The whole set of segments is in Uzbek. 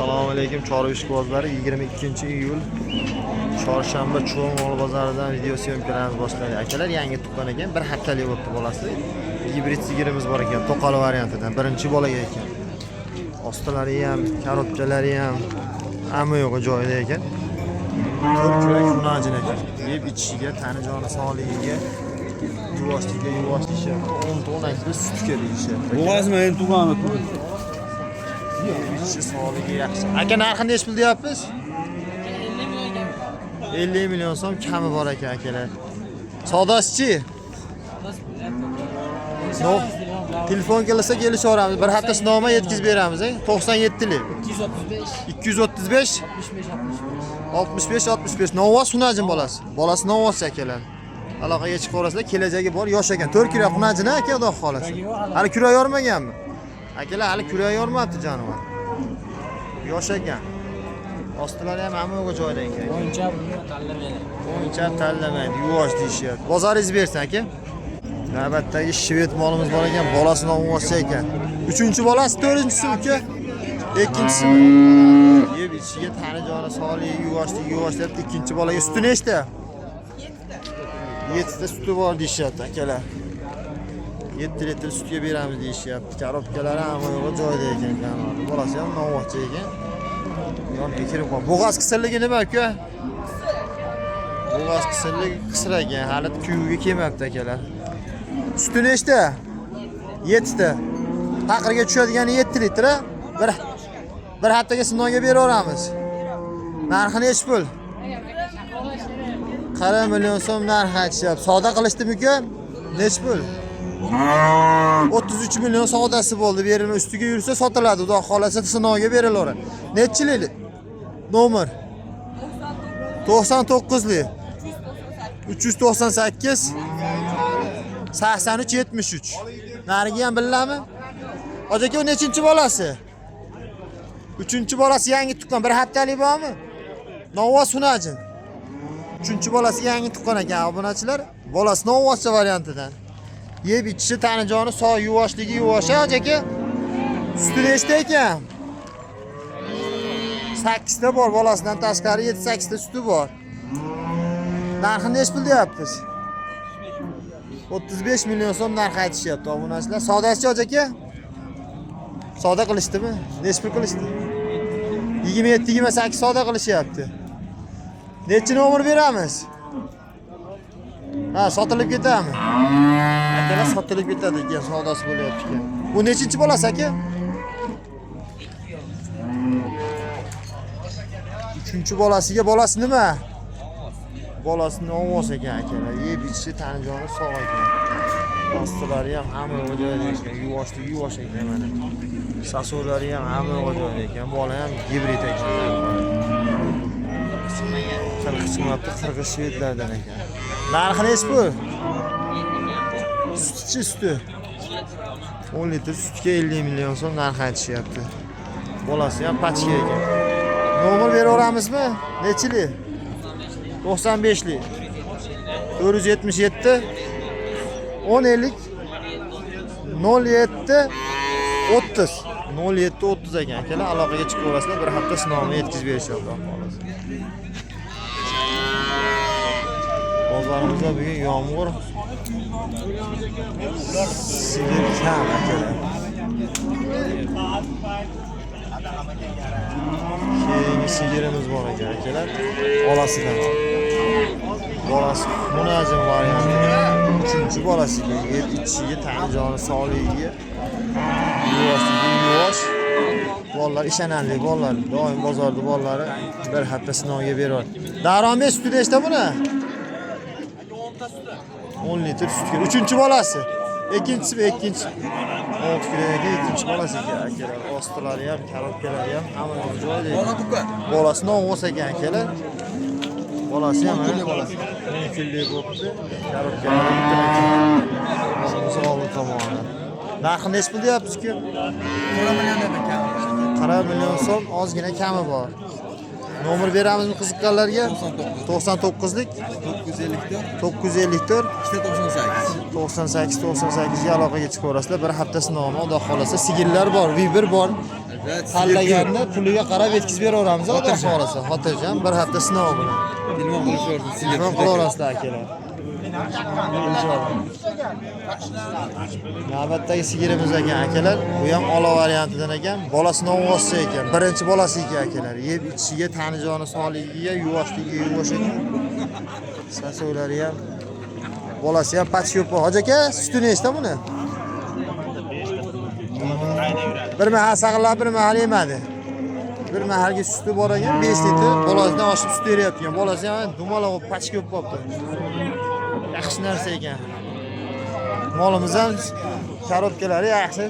Assalomu alaykum chorva ishqibozlari. 22-iyul chorshanba Cho'ng'ol bozoridan video syomkalarimiz boshlandi. Akalar yangi tuqqan ekan, bir haftalik bo'libdi bolasi. Gibrid sigirimiz bor ekan, to'qali variantidan birinchi bolaga ekan. Ostilari ham, karobkalari ham hamma yo'g'i joyida ekan. Ko'pchilik xunajin ekan. Yeb ichishiga, tani joni sog'ligiga, yuvosh deyishyapti. 10 tonna sutga deyishyapti. Bo'g'azma endi tug'ani. İçi sağlığı yaxshi. Aka narxini necha pul deyapsiz? 50 milyon so'm kami bor aka akalar. Savdosi-chi? Telefon kelsa kelishaveramiz. Bir hafta sinoma yetkazib beramiz, 97lik. 235 65 Novvos xunajin bolasi. Bolasi Novvos akalar. Aloqaga chiqib ko'rasizlar, kelajagi bor, yosh ekan. 4 kilo xunajin aka, xudo xolasa. Hali kura yormaganmi? Akalar hali kura yormabdi jonivor. Yosh ekan. Ostilari ham hamma joyda ekan. O'yincha tanlamaydi, yuvosh deyishyapti. Bozoringiz bersin aka. Navbatdagi shved molimiz bor ekan, bolasi Novvos ekan. 3-bolasi, 4-chisi uka. Ikkinchisi yeb ichiga tani joni sog'ligi, yuvosh deb ikkinchi bolaga suti nechta? 7 ta suti bor deyishyapti akalar. 7 litr sutga beramiz deyishyapti. Karobkalari ham yo'q joyida ekan. Bolasi ham Novvos ekan. Yon bekirib qol. Bo'g'az qisilligi nima aka? Bo'g'az qisilligi qisir ekan. Hali kuyuga kelmabdi akalar. Suti nechta? 7 ta. Taqirga tushadigan 7 litr. Bir haftaga sinovga beraveramiz. Narxi necha pul? 40 million so'm narx aytishyapti. Savdo qilishdimi-ku? Necha pul? 33 milyon savdasi bo'ldi. Berini ustiga yursa sotiladi. Xudo xolasa sinovga berilaveradi. Nechilik? Nomer 99lik 398 83 73. Nariga ham bilami? Hozirgi o nechinchi bolasi? 3-bolasi yangi tuqqan, bir haftalik bormi? Novvos xunajin. 3-bolasi yangi tuqqan ekan obunachilar. Bolasi Novvos variantidan. Yeb ichishi tani joni sog', yuvoshligi yuvosh aka. Suti nechta ekan? 8 ta bor, bolasidan tashqari 7-8 ta suti bor. Narxini necha pul deyapsiz? 35 million so'm narx aytishyapti obunachilar. Savdosi aka? Savdo qilishdimi? Necha pul qilishdi? 27-28 savdo qilishyapti. Necha nomer beramiz? Ha, sotilib ketami? Akalar sotilib ketadi ekan, savdosi bo'lyapti ekan. Bu nechinchi bolasi aka? 3-bolasiga bolasi nima? Bolasi Novvos ekan akalar. Yeb ichishi tani joni sog' ekan. Ostilari ham hamma joyda ekan, yuvosh ekan mana. Sasolari ham hamma joyda ekan. Bola ham gibrid ekan. Qirg'iz shvedlardan ekan. Narxi necha pul? Suti 10 litr sutga 50 million so'm narx aytishyapti. Bolasi ham pachka ekan. Nomer beraveramizmi? Nechilik? 95lik 477 1050 07 30 07 30 ekan akalar, aloqaga chiqib olasizlar. Bir hafta sinovini yetkazib berishyapti. Bozorimizda bugun yomg'ir sigir kam akalar. Keyingi sigirimiz bor ekan akalar. Bolasidan. Bolasi xunajin varianti. 3-bolasiga yeb ichishiga, tani joni sog'ligiga, yuvosh. Bolalar ishonarli bolalar. Doim bozorda bolalari bir hafta sinovga beradi. Daromad suti nechta buni? 10 litr sutga. 3-bolasi. Ikkinchisi 6 kiloga ikkinchi bolasi akalar. Ostilari ham, karobkalari ham hamma joyda. Bolasi Novvos ekan akalar. Bolasi ham 10 kunlik bo'libdi. Karobkalari bitta tomoni. Narxi necha pul deyapsiz-ku? 40 million so'm, ozgina kami bor. Nomer beramizmi qiziqqanlarga? 99lik 954 98 ga aloqaga chiqaverasizlar. Bir hafta sinovini, xudo xolasa sigirlar bor, Viber bor. tanlaganda puliga qarab yetkazib beraveramiz. Xudo xolasa. Xotirjam bir hafta sinov bilan. Telefon qilishyapsiz. Telefon qilaverasizlar akalar. Navbatdagi sigirimiz ekan akalar. Bu ham ola variantidan ekan. Bolasini ovozsi ekan. Birinchi bolasi ekan akalar. Yeb ichishiga, tanijoni sog'ligiga, yuvvoshligiga yuvosh ekan. Sasolari ham. Bolasi ham pachyo'p. Hoji aka, suti nechta buni? Bir mahal saqlab, bir mahal yemadi. Bir mahalga suti bor ekan, 5 litr bolasidan oshib sut beryapti ekan. Bolasi ham dumaloq pachyo'p bo'libdi. Yaxshi narsa ekan. Molimiz ham korobkalari yaxshi.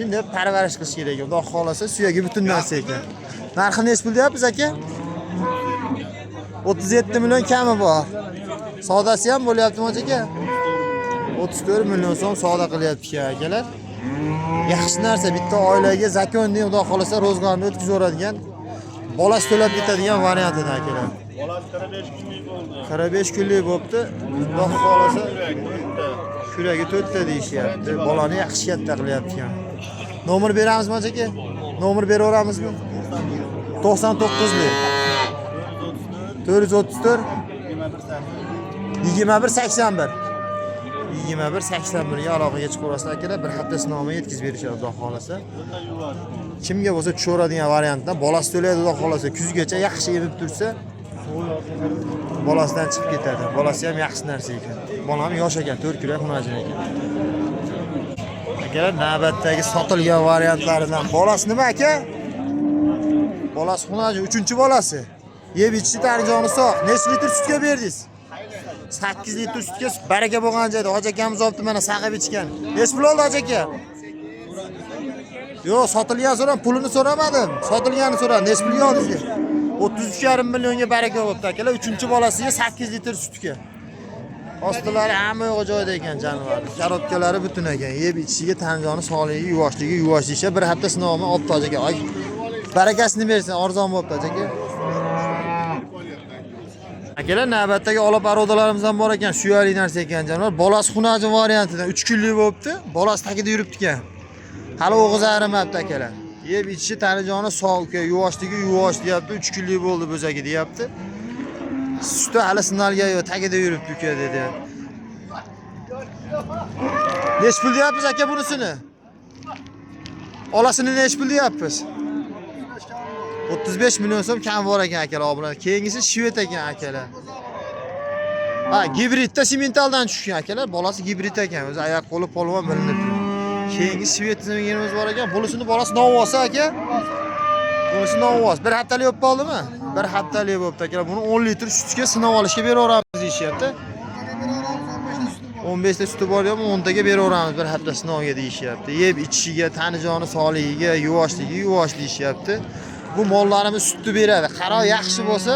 Endi parvarish qilish kerak ekan. Xudo xolasa suyagi butun narsa ekan. Narxi nech pul deyapsiz aka? 37 million kami bor. Savdosi ham bo'lyaptimi hoji aka? 34 million so'm savdo qilyapti ekan akalar. Yaxshi narsa, bitta oilaga zakonni xudo xolasa ro'zg'orni o'tkazib bolasi to'lab ketadigan variantidan akalar. Bolasi 45 kunlik bo'ldi. 45 kunlik bo'pti. Xudo xolasa kuragi to'rtta deyishyapti. Bolani yaxshi katta qilyapti ekan. Nomer beramizmi hoji aka? Nomer beraveramizmi? 99lik 434 2181 2181 ga aloqaga chiqaverasizlar akalar. Bir hafta sinovga yetkazib berishadi xudo xolasa. Kimga bo'lsa tushaveradigan variantda bolasi to'laydi xudo xolasa, kuzgacha yaxshi emib tursa bolasidan chiqib ketadi. Bolasi ham yaxshi narsa ekan. Bolam yosh ekan, 4 kilo xunajin ekan. Akalar, navbatdagi sotilgan variantlaridan bolasi nima aka? Bolasi xunajin 3-bolasi. Yeb ichishi tanijoni sog'. Necha litr sutga berdingiz? 8 litr sutga baraka bo'lgan joyda hoji akamiz olibdi mana saqib ichgan. Nech pul oldi hoji aka? Yo'q, sotilgan so'ram, pulini so'ramadim. Sotilganini so'radim. Nech pulga oldingiz? 33,5 millionga baraka bo'libdi akalar. 3-bolasiga 8 litr sutga. Ostilari hamma yo'q joyda ekan jonivor. Korobkalari butun ekan. Yeb ichishiga, tanijoni sog'ligi, yuvoshligi, yuvoshligi bir hafta sinovini olibdi hoji aka. Barakasini bersin, arzon bo'libdi hoji aka. Akalar, navbatdagi olib arodalarimiz ham bor ekan. Suyali narsa ekan jonivor. Bolasi xunajin variantidan 3 kunlik bo'libdi. Bolasi tagida yuribdi ekan. Hali o'g'iz ayrimabdi akalar. Yeb ichishi tanijoni sog' uka, yuvoshligi yuvosh deyapti. 3 kunlik bo'ldi bo'zagi deyapti. Suti hali sinalgan yo'q, tagida yuribdi uka dedi. Nech pul deyapmiz aka bunisini? Olasini nech pul deyapmiz? 35 million so'm kam bor ekan akalar, obular. Keyingisi shvet ekan akalar. Ha, gibridda sementaldan tushgan akalar. Bolasi gibrid ekan, o'zi oyoq qo'li polvon bilinib turibdi. Keyingi shvetimiz bor ekan. Bunisini bolasi novosi aka. Bunisi novosi. Bir haftalik bo'lib qoldimi? Bir haftalik bo'libdi akalar. Buni 10 litr sutga sinov olishga beraveramiz deyishyapti. 15 ta suti bor yo'qmi? 10 taga beraveramiz bir hafta sinovga deyishyapti. Yeb ichishiga, tanijoni sog'ligiga, yuvoshligi, yuvosh deyishyapti. Bu mollarimiz sutni beradi. Qaro yaxshi bo'lsa,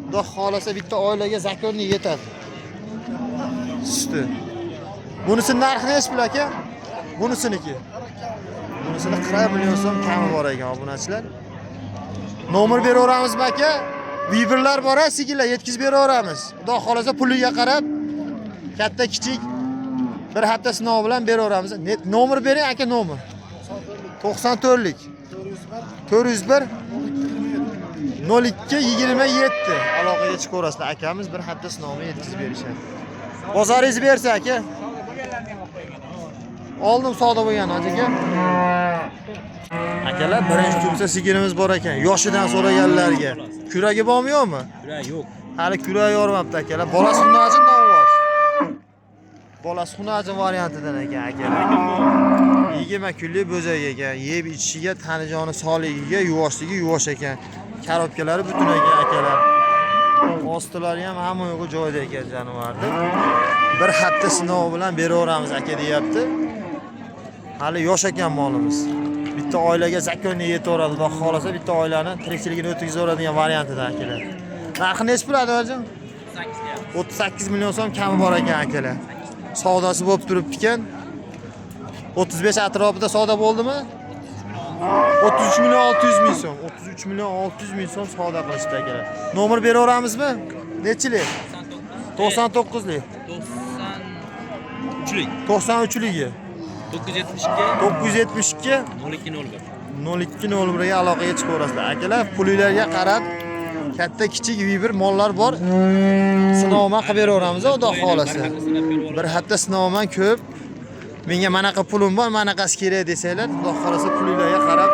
xudo xolasa bitta oilaga zakonni yetadi. Suti. Bunisi narxi nech pul aka? Bunisiniki. Bunisini 40 million so'm kami bor ekan obunachilar. Nomer beraveramizmi aka? Viberlar bor, sigirlar yetkazib beraveramiz. Xudo xolasa puliga qarab katta kichik bir hafta sinov bilan beraveramiz. Nomer bering aka, nomer. 94lik 401 02 27 aloqaga chiqaverasizlar. Akamiz bir hafta sinovni yetkazib berishadi. Bozoringiz bersa aka. Oldim savdo bo'lgan hoji aka. Akalar, birinchi tursa sigirimiz bor ekan. Yoshidan so'raganlarga. Kuragi bormi yo'qmi? Kuragi yo'q. Hali kuragi yormabdi akalar. Bolasi xunajin novoz. Bolasi xunajin variantidan ekan akalar. 20 kunlik bo'zak ekan. Yeb ichishiga, tanijoni sog'ligiga, yuvoshligi yuvosh ekan. Korobkalari butun ekan akalar. Ostilari ham hamma yo'g'i joyida ekan jonivorda. Bir hafta sinov bilan beraveramiz aka deyapti. Hali yosh ekan molimiz. Bitta oilaga zakonni yetaveradi, xudo xolasa bitta oilani tirikchiligini o'tkazaveradigan variantida akalar. Narxi nech pul adi? 38 million so'm kami bor ekan akalar. Savdosi bo'lib turibdi ekan. 35 atrofida savdo bo'ldimi? 33 million 600 ming so'm. 33 million 600 ming so'm savdo qilishdi akalar. Nomer beraveramizmi? Nechilik? 99lik. 93lik. 93ligi. 972 972 0201. 0201 ga aloqaga chiqaverasizlar. Akalar, pulinglarga qarab katta kichik Viber mollar bor. Sinovman qilib beraveramiz, xudo xolasa. Bir hafta sinovman ko'p. Menga manaqa pulim bor, manaqasi kerak desanglar, xudo xolasa pulinglarga qarab,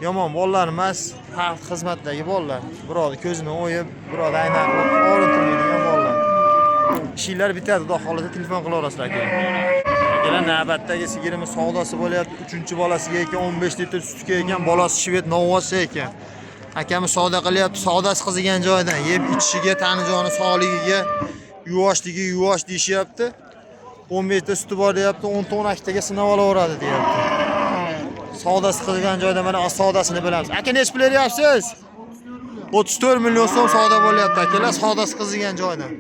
yomon bolalar emas, xalq xizmatdagi bolalar. Birovni ko'zini o'yib, birovni aynan o'rintirmaydigan bolalar. Ishinglar bitadi, xudo xolasa telefon qilaverasizlar akalar. Akalar, navbatdagi sigirimiz savdosi bo'lyapti. 3-bolasiga ekan 15 litr sutga ekan, bolasi shved novvosi ekan. Akamiz savdo qilyapti, savdosi qizigan joydan, yeb ichishiga, tanijoni sog'ligiga, yuvosh deyishyapti. 15 ta suti bor deyapti, 10-12 taga sinab olaveradi deyapti. Savdosi qizigan joyda mana savdosini bilamiz. Aka, nech pul beryapsiz? 34 million so'm savdo bo'lyapti akalar, savdosi qizigan joydan.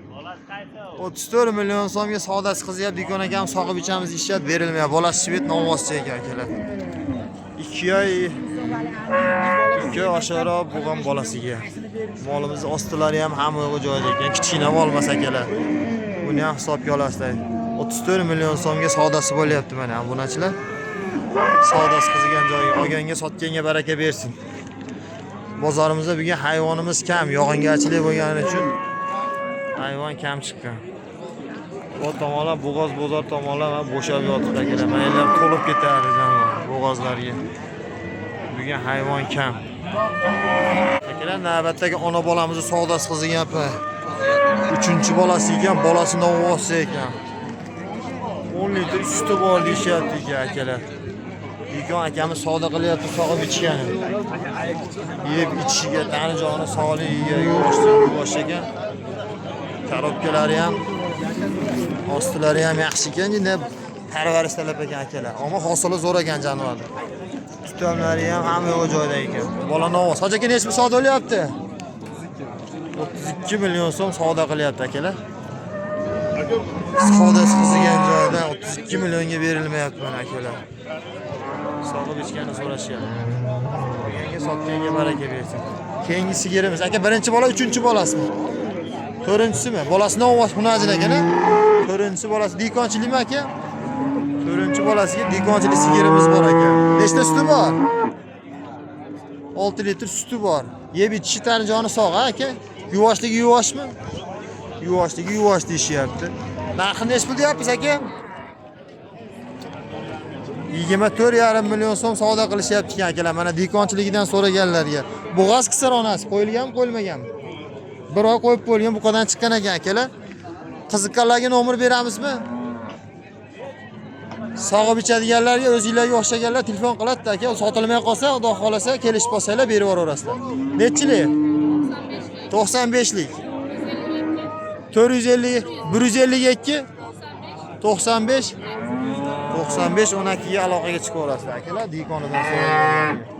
34 million so'mga savdosi qizyapti. Dikon akam sog'ib ichamiz ishlat berilmayapti. Bolasi shved novvosi ekan akalar. 2 oy oshiqroq bo'lgan bolasiga. Molimiz ostilari ham hamma joyda ekan. Kichkina mol emas akalar. Buni ham hisobga olasizlar. 34 million so'mga savdosi bo'lyapti mana obunachilar. Savdosi qizigan joyga, olganga, sotganga baraka bersin. Bozorimizda bugun hayvonimiz kam, yog'ingarchilik bo'lgani uchun hayvon kam chiqqan. Bu tomonlar bo'g'oz bozor tomonlar ham bo'shab yotibdi akalar. Maylar to'lib ketadi bo'g'ozlarga. Bugun hayvon kam. Akalar, navbatdagi ona bolamizni savdosi qizigan pa. 3-bolasi ekan, bolasi novvosi ekan. 10 litr suti bor deyishyapti akalar. Dikon akamiz savdo qilyapti, sog'ib ichgani. Yeb ichishiga, tanijoni sog'ligiga yuvosh ekan. Korobkalari ham, ostilari ham yaxshi ekan, endi parvarish talab ekan akalar. Ammo hosili zo'r ekan jonivorlar. Tutamlari ham hamma joyda ekan. Bola novvoz. Hoji aka, nech pul savdo bo'lyapti? 32 million so'm savdo qilyapti akalar. Savdosi qizigan joyda 32 millionga berilmayapti mana akalar. Sog'ib ichgani so'rashyapti. Yangi sotganga baraka bersin. Keyingi sigirimiz aka, birinchi bola, 3-bolasimi? 4-chisimi? Bolasi novvoz xunajin ekan-a? 4-chi bolasi dikonchilikmi aka? 4-bolasiga dikonchilik sigirimiz bor ekan. Nechta suti bor? 6 litr suti bor. Yeb ichishi tanijoni sog' aka? Yuvoshligi yuvoshmi? Yuvoshligi yuvosh deyishyapti. Narxi nech pul deyapsiz aka? 24,5 million so'm savdo qilishyapti ekan akalar. Mana dikonchiligidan so'raganlarga. Bo'g'oz qisir onasi qo'yilganmi, qo'yilmaganmi? Bir oy qo'yib qo'yilgan, buqadan chiqqan ekan akalar. Qiziqqanlarga nomer beramizmi? Sog'ib ichadiganlarga, o'zingizlarga o'xshaganlar telefon qiladi aka. Sotilmay qolsa, xudo xolasa kelishib qolsanglar berib yuborasizlar. Nechilik? 95lik. 450, 152, 95, 12 ga aloqaga chiqaverasizlar akalar, dikonidan so'raganlarga.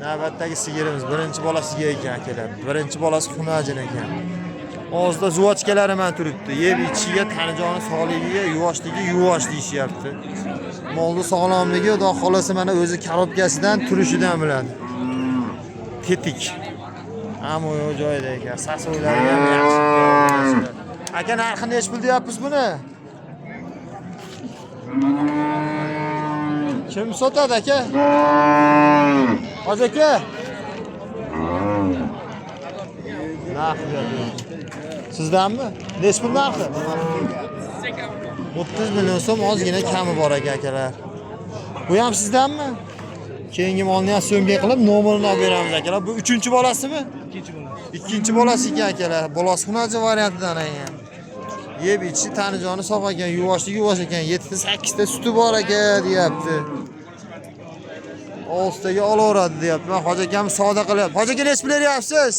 Navbatdagi sigirimiz birinchi bolasiga ekan akalar. Birinchi bolasi xunajin ekan. Ozda zuvochkalari men turibdi. Yeb ichishiga, tanijoni sog'ligiga, yuvoshligi yuvosh deyishyapti. Molni sog'lomligi, xudo xolasa mana o'zi korobkasidan, turishidan biladi. Tetik. Hamma joyida ekan. Sasovlari ham yaxshi. Aka, narxi nech pul deyapsiz buni? Kim sotadi aka? Hoji aka. Narxi sizdanmi? Nech pul narxi? 30 million so'm, ozgina kami bor akalar. Bu ham sizdanmi? Keyingi molni ham so'mga qilib nomerini olib beramiz akalar. Bu 3-bolasimi? 2-bolasi ekan akalar. Bolasi xunaji variantidan ekan. Yeb ichishi tanijoni sog' ekan, yuvoshligi yuvosh ekan. 7-8 ta suti bor ekan deyapti. 6 taga olaveradi deyapti. Men hoji akam savdo qilyapti. Hoji aka, nech pul beryapsiz?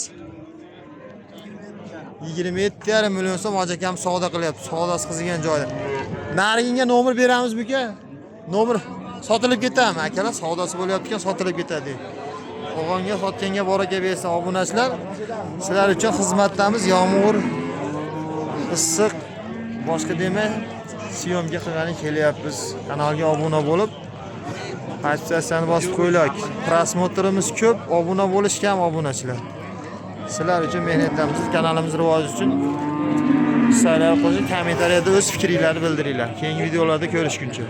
27,5 million so'm hoji akam savdo qilyapti. Savdosi qizigan joyda. Nariginga nomer beramiz buka. Nomer sotilib ketami akalar? Savdosi bo'layotgan sotilib ketadi. O'g'onga sotganga baraka bersin obunachilar. Sizlar uchun xizmatdamiz. Yomg'ir, issiq, boshqa demay, syomka qilgani kelyapmiz. Kanalga obuna bo'lib, podpisatsiyani bosib qo'ylik. Prosmotrimiz ko'p, obuna bo'lish kam obunachilar. Sizlar uchun mehnatdamiz. Kanalimiz rivoji uchun saylar qo'shib, kommentariyada o'z fikringizni bildiringlar. Keyingi videolarda ko'rishguncha.